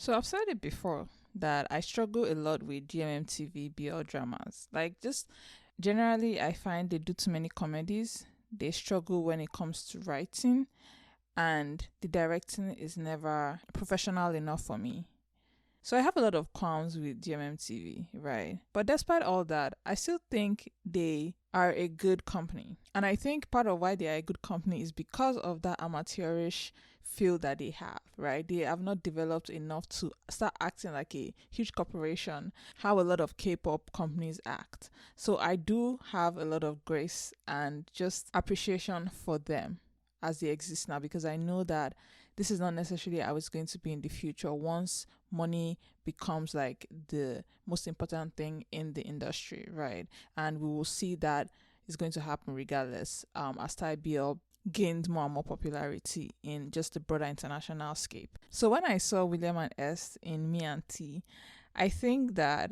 So I've said it before that I struggle a lot with GMMTV BL dramas. Like, just generally, I find they do too many comedies. They struggle when it comes to writing, and the directing is never professional enough for me. So I have a lot of qualms with GMMTV, right? But despite all that, I still think they are a good company. And I think part of why they are a good company is because of that amateurish feel that they have, right? They have not developed enough to start acting like a huge corporation, how a lot of K-pop companies act. So I do have a lot of grace and just appreciation for them as they exist now, because I know that this is not necessarily how it's going to be in the future once money becomes like the most important thing in the industry, right? And we will see that is going to happen regardless, as Thai BL gained more and more popularity in just the broader international scape. So when I saw William and Est in Me and T, I think that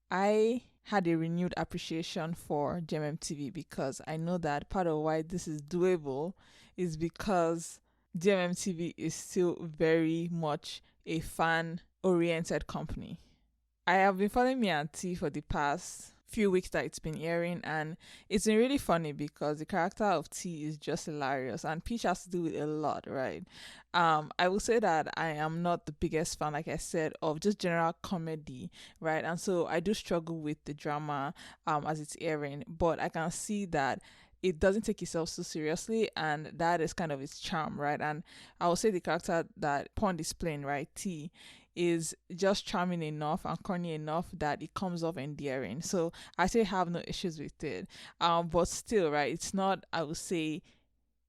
I had a renewed appreciation for GMMTV, because I know that part of why this is doable is because GMMTV is still very much a fan oriented company. I have been following Me and T for the past few weeks that it's been airing, and it's been really funny because the character of T is just hilarious, and Peach has to do with a lot, right? I will say that I am not the biggest fan, like I said, of just general comedy, right? And so I do struggle with the drama as it's airing, but I can see that it doesn't take itself so seriously, and that is kind of its charm, right? And I will say the character that Pond is playing, right, T, is just charming enough and corny enough that it comes off endearing. So I say have no issues with it. But still, right, it's not, I would say,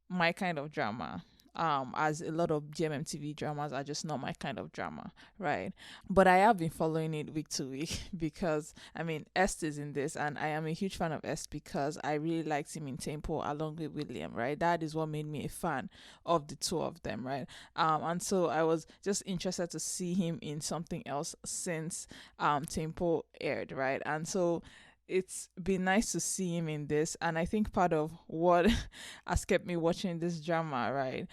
my kind of drama. As a lot of GMMTV dramas are just not my kind of drama, right? But I have been following it week to week because I mean Est is in this, and I am a huge fan of Est because I really liked him in Tempo along with William, right? That is what made me a fan of the two of them, right? And so I was just interested to see him in something else since Tempo aired, right? And so it's been nice to see him in this, and I think part of what has kept me watching this drama, right,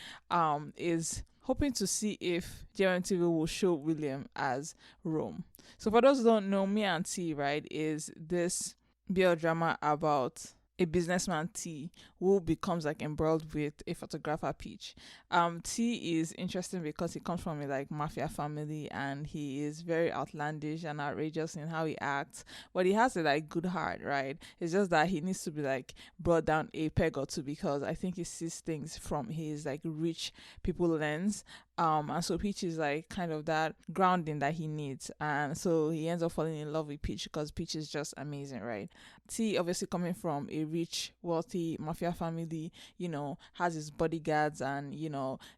is hoping to see if JMTV will show William as Rome. So for those who don't know, Me and T, right, is this BL drama about a businessman T who becomes like embroiled with a photographer Peach. T is interesting because he comes from a like mafia family, and he is very outlandish and outrageous in how he acts, but he has a like good heart, right? It's just that he needs to be like brought down a peg or two, because I think he sees things from his like rich people lens. And so Peach is like kind of that grounding that he needs, and so he ends up falling in love with Peach because Peach is just amazing, right? T, obviously coming from a rich, wealthy mafia family, has his bodyguards, and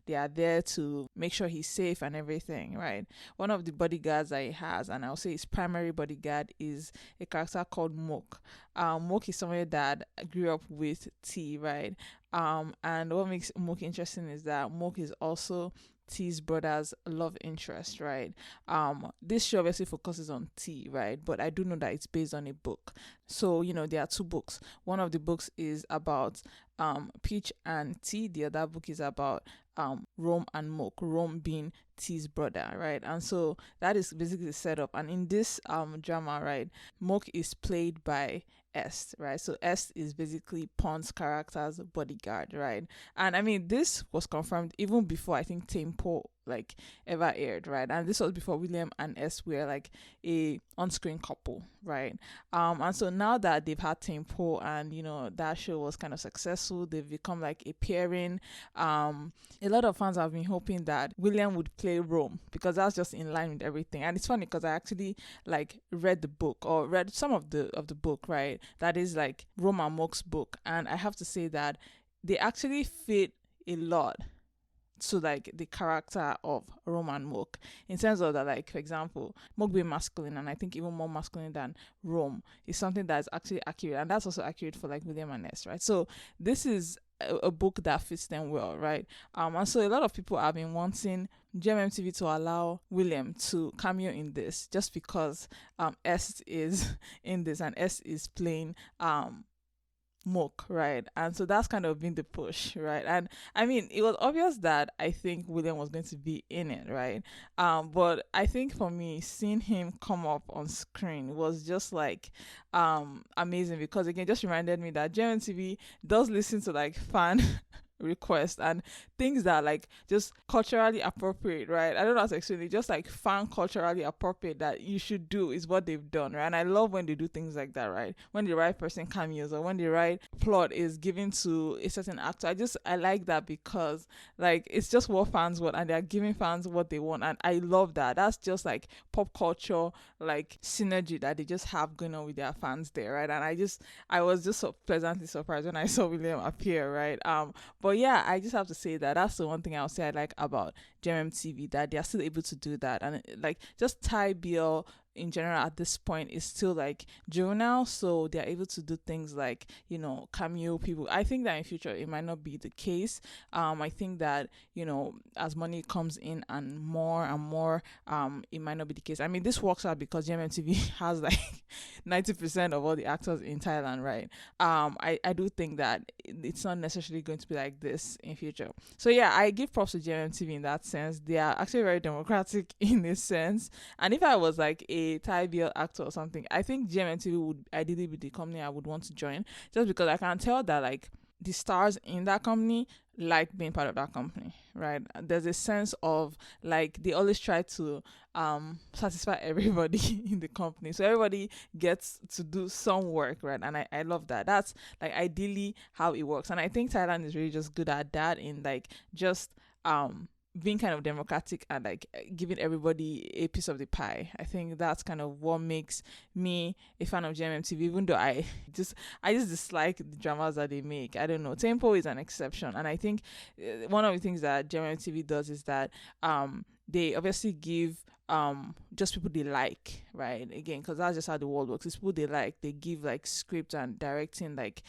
they are there to make sure he's safe and everything, right? One of the bodyguards that he has, and I'll say his primary bodyguard, is a character called Mok. Mok is somebody that grew up with T, right? And what makes Mok interesting is that Mok is also T's brother's love interest, right? This show obviously focuses on T, right? But I do know that it's based on a book. So, there are two books. One of the books is about Peach and T. The other book is about Rome and Mok, Rome being T's brother, right? And so that is basically the setup. And in this drama, right, Mok is played by Est, right? So Est is basically Pond's character's bodyguard, right? And I mean, this was confirmed even before I think Tempo like ever aired, right? And this was before William and Est were like a on-screen couple, right? And so now that they've had Tempo, and that show was kind of successful, they've become like a pairing. A lot of fans have been hoping that William would play Rome, because that's just in line with everything. And it's funny because I actually like read the book, or read some of the book, right? That is like Rome and Mok's book, and I have to say that they actually fit a lot to like the character of Rome and Mok, in terms of that, like for example, Mok being masculine, and I think even more masculine than Rome, is something that's actually accurate, and that's also accurate for like William and Est, right? So this is a book that fits them well, right? And so a lot of people have been wanting GMMTV to allow William to cameo in this, just because Est is in this, and Est is playing Mook, right? And so that's kind of been the push, right? And I mean, it was obvious that I think William was going to be in it, right? But I think for me, seeing him come up on screen was just like amazing, because again, just reminded me that JMTV does listen to like fan requests and things that are like just culturally appropriate, right? I don't know how to explain it. Just like fan culturally appropriate that you should do is what they've done, right? And I love when they do things like that, right? When the right person cameos or when the right plot is given to a certain actor. I like that, because like it's just what fans want and they're giving fans what they want, and I love that. That's just like pop culture, like synergy that they just have going on with their fans there, right? And I was just so pleasantly surprised when I saw William appear, right? But yeah, I just have to say that that's the one thing I'll say I like about JMTV, that they're still able to do that. And like just Thai BL in general at this point is still like juvenile, so they're able to do things like, you know, cameo people. I think that in future it might not be the case. I think that, you know, as money comes in and more, it might not be the case. I mean, this works out because JMTV has like 90% of all the actors in Thailand, right? I do think that it's not necessarily going to be like this in future. So yeah, I give props to JMTV in that sense. They are actually very democratic in this sense. And if I was like a Thai BL actor or something, I think GMMTV would ideally be the company I would want to join, just because I can tell that like the stars in that company like being part of that company, right? There's a sense of like they always try to satisfy everybody in the company, so everybody gets to do some work, right? And I love that. That's like ideally how it works, and I think Thailand is really just good at that, in like just being kind of democratic and like giving everybody a piece of the pie. I think that's kind of what makes me a fan of GMMTV, even though I just dislike the dramas that they make. I don't know. Tempo is an exception, and I think one of the things that GMMTV does is that they obviously give just people they like, right? Again, because that's just how the world works. It's people they like, they give like script and directing like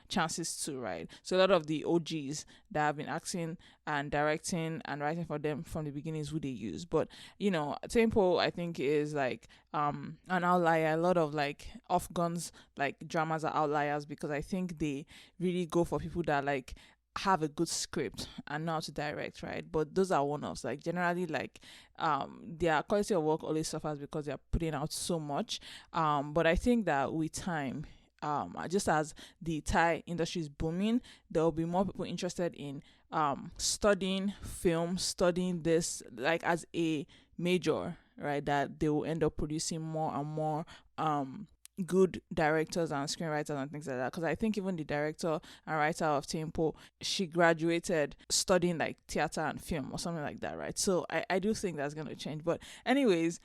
chances to, right? So a lot of the OGs that have been acting and directing and writing for them from the beginning is who they use. But you know, Tempo I think is like an outlier. A lot of like off guns like dramas are outliers, because I think they really go for people that like have a good script and know how to direct, right? But those are one-offs. Like generally, like their quality of work always suffers because they're putting out so much. But I think that with time, just as the Thai industry is booming, there will be more people interested in studying film, studying this like as a major, right? That they will end up producing more and more good directors and screenwriters and things like that. Because I think even the director and writer of Tempo, she graduated studying like theater and film or something like that, right? So I do think that's going to change. But anyways,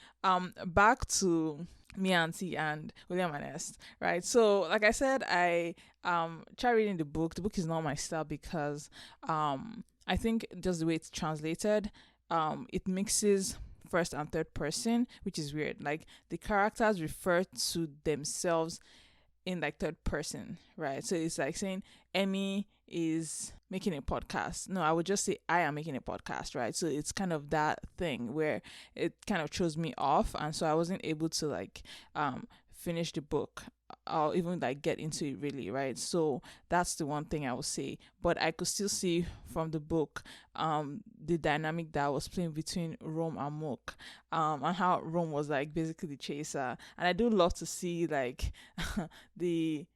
back to me auntie and WilliamEst, right? So like I said, I try reading the book. The book is not my style because I think just the way it's translated, it mixes first and third person, which is weird. Like the characters refer to themselves in like third person, right? So it's like saying Emmy is making a podcast. No, I would just say I am making a podcast, right? So it's kind of that thing where it kind of throws me off, and so I wasn't able to like finish the book or even like get into it really, right? So that's the one thing I would say. But I could still see from the book the dynamic that was playing between Rome and Mook, and how Rome was like basically the chaser. And I do love to see like the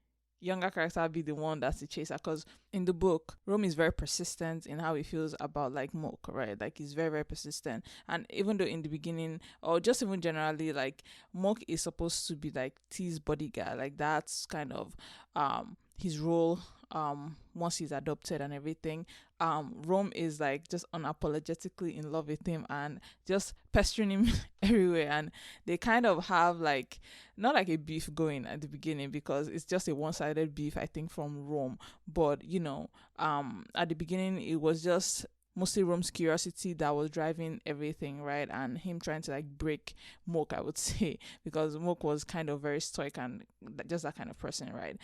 younger character be the one that's the chaser, because in the book Rome is very persistent in how he feels about like Mook, right? Like he's very very persistent, and even though in the beginning or just even generally like Mook is supposed to be like T's bodyguard, like that's kind of his role once he's adopted and everything. Rome is like just unapologetically in love with him and just pestering him everywhere, and they kind of have like not like a beef going at the beginning, because it's just a one-sided beef I think from Rome. But you know, at the beginning it was just mostly Rome's curiosity that was driving everything, right? And him trying to like break Mook, I would say, because Mook was kind of very stoic and just that kind of person, right?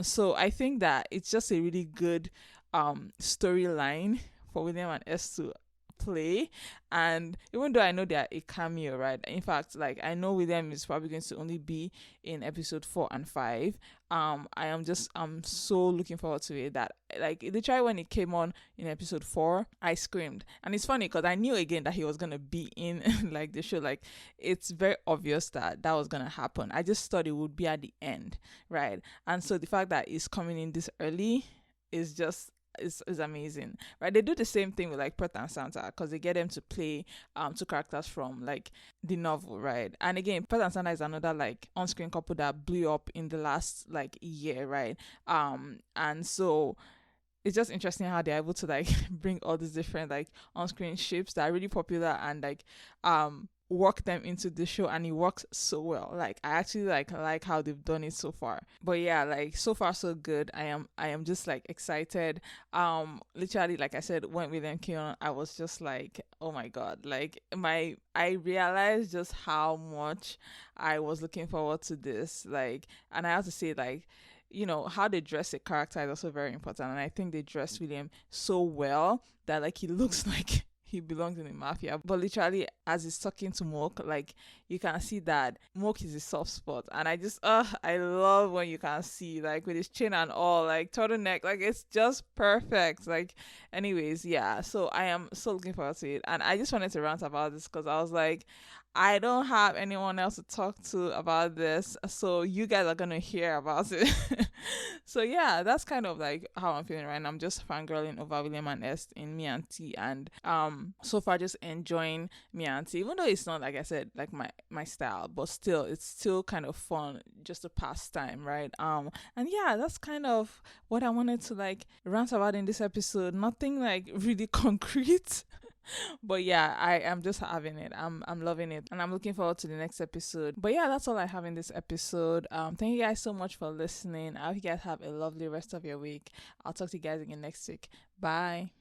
So I think that it's just a really good storyline for WilliamEst to play. And even though I know they're a cameo, right? In fact, like I know William is probably going to only be in episode 4 and 5. I'm so looking forward to it that like literally when it came on in episode 4, I screamed. And it's funny because I knew again that he was gonna be in like the show. Like it's very obvious that that was gonna happen. I just thought it would be at the end, right? And so the fact that it's coming in this early is just is amazing, right? They do the same thing with like Pert and Santa because they get them to play two characters from like the novel, right? And again, Pert and Santa is another like on-screen couple that blew up in the last like year, right? And so it's just interesting how they're able to like bring all these different like on-screen ships that are really popular and like work them into the show, and it works so well. Like I actually like how they've done it so far. But yeah, like so far so good. I am just like excited. Literally, like I said, when William came on, I was just like, oh my god. Like I realized just how much I was looking forward to this. Like, and I have to say, like, how they dress a character is also very important, and I think they dressed William so well that like he looks like he belongs in the mafia. But literally, as he's talking to Mook, like you can see that Mook is a soft spot, and I love when you can see like with his chin and all, like turtleneck, like it's just perfect. Like, anyways, yeah. So I am so looking forward to it, and I just wanted to rant about this because I was like, I don't have anyone else to talk to about this, so you guys are gonna hear about it. So yeah, that's kind of like how I'm feeling right now. I'm just fangirling over WilliamEst in Me and T, and so far just enjoying Me and T, even though it's not, like I said, like my style, but still it's still kind of fun just to pass time, right? And yeah, that's kind of what I wanted to like rant about in this episode. Nothing like really concrete. But yeah, I am just having it. I'm loving it, and I'm looking forward to the next episode. But yeah, that's all I have in this episode. Thank you guys so much for listening. I hope you guys have a lovely rest of your week. I'll talk to you guys again next week. Bye.